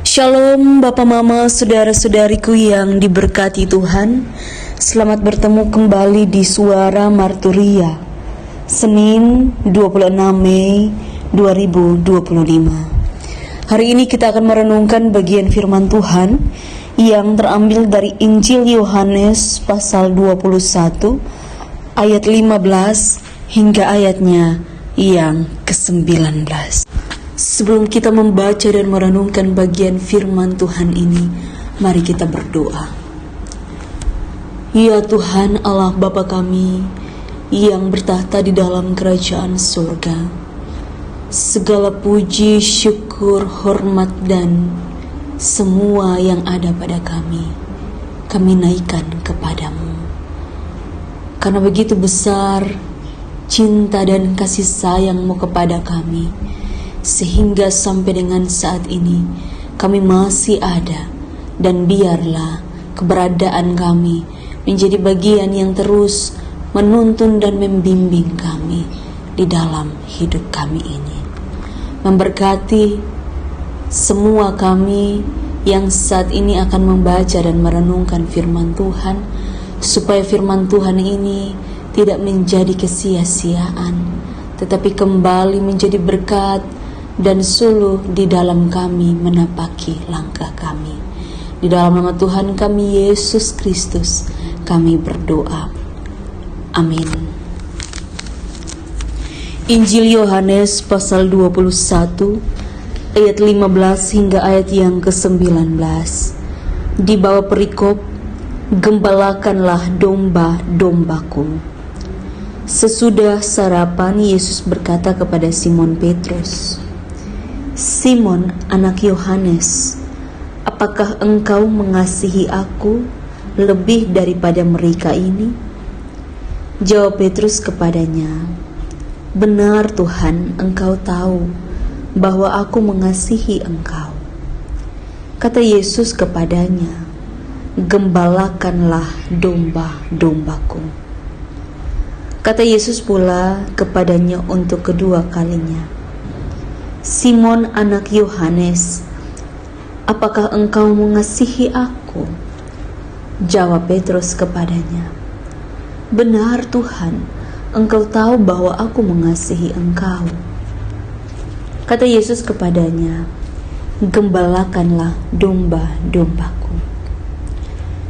Shalom Bapak Mama, saudara-saudariku yang diberkati Tuhan. Selamat bertemu kembali di Suara Marturia, Senin 26 Mei 2025. Hari ini kita akan merenungkan bagian firman Tuhan yang terambil dari Injil Yohanes pasal 21 ayat 15 hingga ayatnya yang ke-19. Sebelum kita membaca dan merenungkan bagian firman Tuhan ini, mari kita berdoa. Ya Tuhan Allah Bapa kami yang bertahta di dalam kerajaan surga, segala puji, syukur, hormat dan semua yang ada pada kami naikkan kepadamu. Karena begitu besar cinta dan kasih sayang-Mu kepada kami, sehingga sampai dengan saat ini kami masih ada, dan biarlah keberadaan kami menjadi bagian yang terus menuntun dan membimbing kami di dalam hidup kami ini. Memberkati semua kami yang saat ini akan membaca dan merenungkan firman Tuhan, supaya firman Tuhan ini tidak menjadi kesia-siaan, tetapi kembali menjadi berkat dan suluh di dalam kami menapaki langkah kami. Di dalam nama Tuhan kami Yesus Kristus kami berdoa. Amin. Injil Yohanes pasal 21 ayat 15 hingga ayat yang ke-19. Di bawah perikop, gembalakanlah domba-dombaku. Sesudah sarapan, Yesus berkata kepada Simon Petrus, "Simon, anak Yohanes, apakah engkau mengasihi aku lebih daripada mereka ini?" Jawab Petrus kepadanya, "Benar Tuhan, engkau tahu bahwa aku mengasihi engkau." Kata Yesus kepadanya, "Gembalakanlah domba-dombaku." Kata Yesus pula kepadanya untuk kedua kalinya, "Simon anak Yohanes, apakah engkau mengasihi aku?" Jawab Petrus kepadanya, "Benar Tuhan, engkau tahu bahwa aku mengasihi engkau." Kata Yesus kepadanya, "Gembalakanlah domba-dombaku."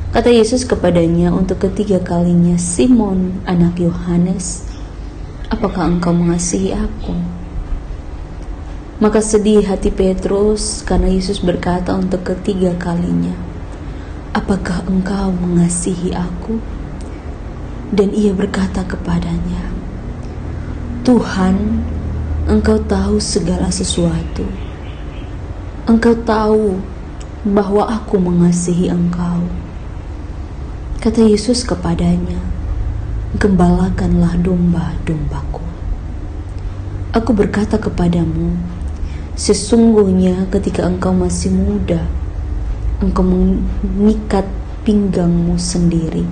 Kata Yesus kepadanya untuk ketiga kalinya, "Simon anak Yohanes, apakah engkau mengasihi aku?" Maka sedih hati Petrus karena Yesus berkata untuk ketiga kalinya, "Apakah engkau mengasihi aku?" Dan ia berkata kepadanya, "Tuhan, engkau tahu segala sesuatu. Engkau tahu bahwa aku mengasihi engkau." Kata Yesus kepadanya, "Gembalakanlah domba-dombaku. Aku berkata kepadamu, sesungguhnya ketika engkau masih muda, engkau mengikat pinggangmu sendiri,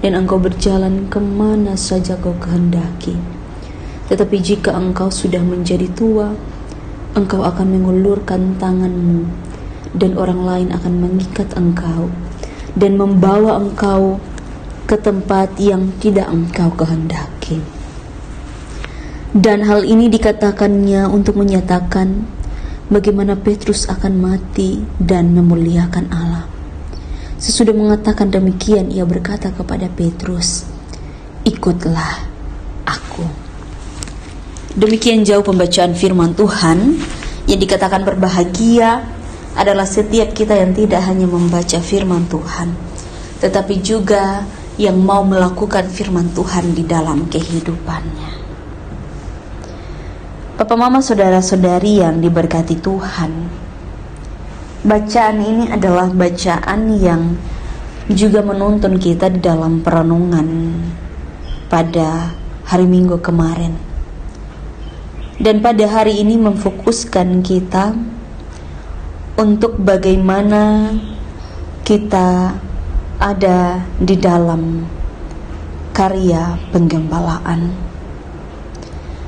dan engkau berjalan kemana saja kau kehendaki. Tetapi jika engkau sudah menjadi tua, engkau akan mengulurkan tanganmu, dan orang lain akan mengikat engkau, dan membawa engkau ke tempat yang tidak engkau kehendaki." Dan hal ini dikatakannya untuk menyatakan bagaimana Petrus akan mati dan memuliakan Allah. Sesudah mengatakan demikian, ia berkata kepada Petrus, "Ikutlah aku." Demikian jauh pembacaan firman Tuhan. Yang dikatakan berbahagia adalah setiap kita yang tidak hanya membaca firman Tuhan, tetapi juga yang mau melakukan firman Tuhan di dalam kehidupannya. Bapak, Mama, saudara-saudari yang diberkati Tuhan, bacaan ini adalah bacaan yang juga menuntun kita di dalam perenungan pada hari Minggu kemarin. Dan pada hari ini memfokuskan kita untuk bagaimana kita ada di dalam karya penggembalaan.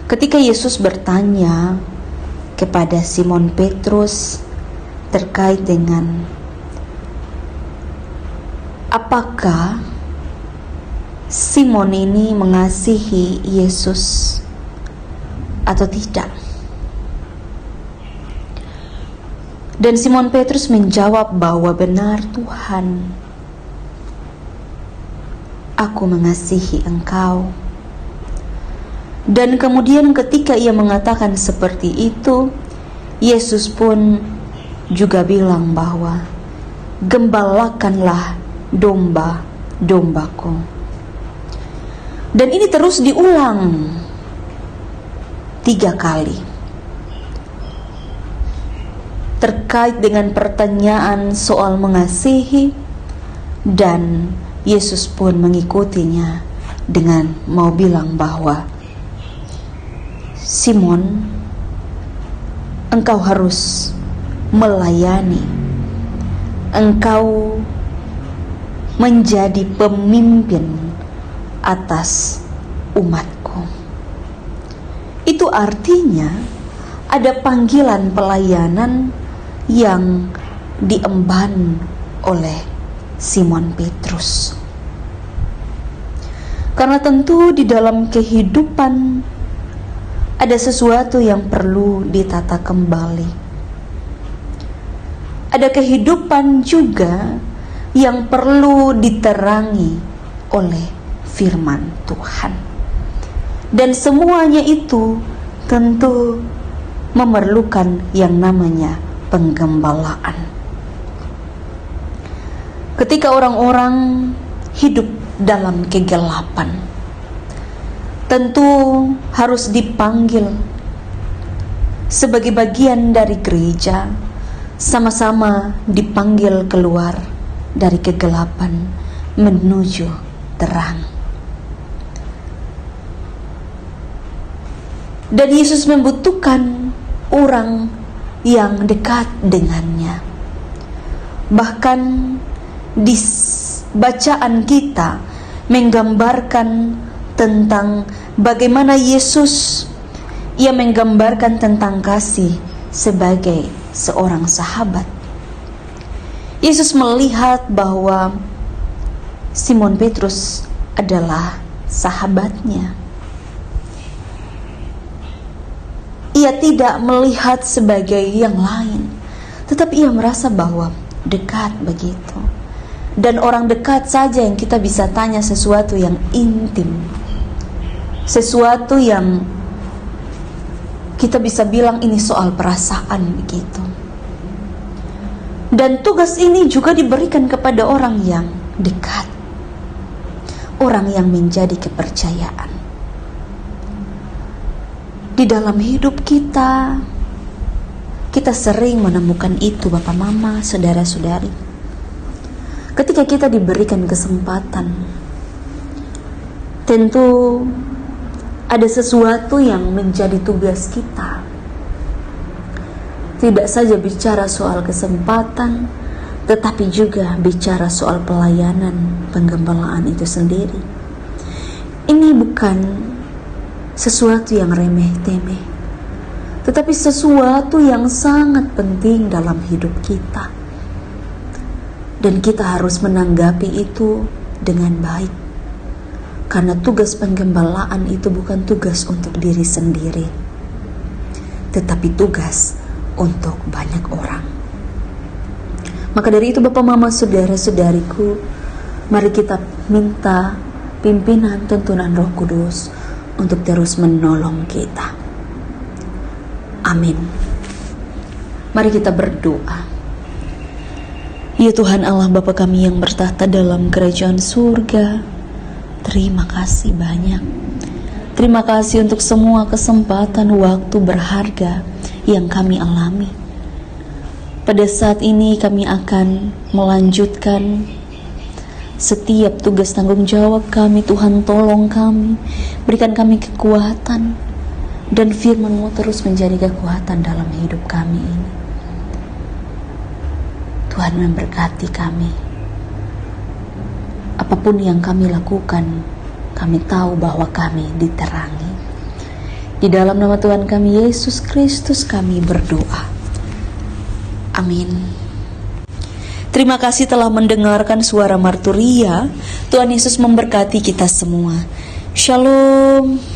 Ketika Yesus bertanya kepada Simon Petrus terkait dengan apakah Simon ini mengasihi Yesus atau tidak. Dan Simon Petrus menjawab bahwa benar Tuhan, aku mengasihi engkau. Dan kemudian ketika ia mengatakan seperti itu, Yesus pun juga bilang bahwa gembalakanlah domba-dombaku. Dan ini terus diulang 3 kali terkait dengan pertanyaan soal mengasihi, dan Yesus pun mengikutinya dengan mau bilang bahwa Simon, engkau harus melayani, engkau menjadi pemimpin atas umatku. Itu artinya ada panggilan pelayanan yang diemban oleh Simon Petrus. Karena tentu di dalam kehidupan ada sesuatu yang perlu ditata kembali. Ada kehidupan juga yang perlu diterangi oleh firman Tuhan. Dan semuanya itu tentu memerlukan yang namanya penggembalaan. Ketika orang-orang hidup dalam kegelapan, tentu harus dipanggil sebagai bagian dari gereja, sama-sama dipanggil keluar dari kegelapan menuju terang. Dan Yesus membutuhkan orang yang dekat dengannya. Bahkan di bacaan kita menggambarkan tentang bagaimana Yesus, ia menggambarkan tentang kasih sebagai seorang sahabat. Yesus melihat bahwa Simon Petrus adalah sahabatnya. Ia tidak melihat sebagai yang lain, tetapi ia merasa bahwa dekat begitu. Dan orang dekat saja yang kita bisa tanya sesuatu yang intim, sesuatu yang kita bisa bilang ini soal perasaan begitu. Dan tugas ini juga diberikan kepada orang yang dekat, orang yang menjadi kepercayaan. Di dalam hidup kita sering menemukan itu, Bapak, Mama, saudara-saudari. Ketika kita diberikan kesempatan, tentu ada sesuatu yang menjadi tugas kita. Tidak saja bicara soal kesempatan, tetapi juga bicara soal pelayanan, penggembalaan itu sendiri. Ini bukan sesuatu yang remeh-temeh, tetapi sesuatu yang sangat penting dalam hidup kita. Dan kita harus menanggapi itu dengan baik. Karena tugas penggembalaan itu bukan tugas untuk diri sendiri, tetapi tugas untuk banyak orang. Maka dari itu Bapak, Mama, saudara-saudariku, mari kita minta pimpinan tuntunan Roh Kudus untuk terus menolong kita. Amin. Mari kita berdoa. Ya Tuhan Allah Bapa kami yang bertahta dalam kerajaan surga, terima kasih banyak. Terima kasih untuk semua kesempatan waktu berharga yang kami alami. Pada saat ini kami akan melanjutkan setiap tugas tanggung jawab kami. Tuhan tolong kami, berikan kami kekuatan, dan firman-Mu terus menjadi kekuatan dalam hidup kami ini. Tuhan memberkati kami. Apapun yang kami lakukan, kami tahu bahwa kami diterangi. Di dalam nama Tuhan kami Yesus Kristus kami berdoa. Amin. Terima kasih telah mendengarkan suara Marturia. Tuhan Yesus memberkati kita semua. Shalom.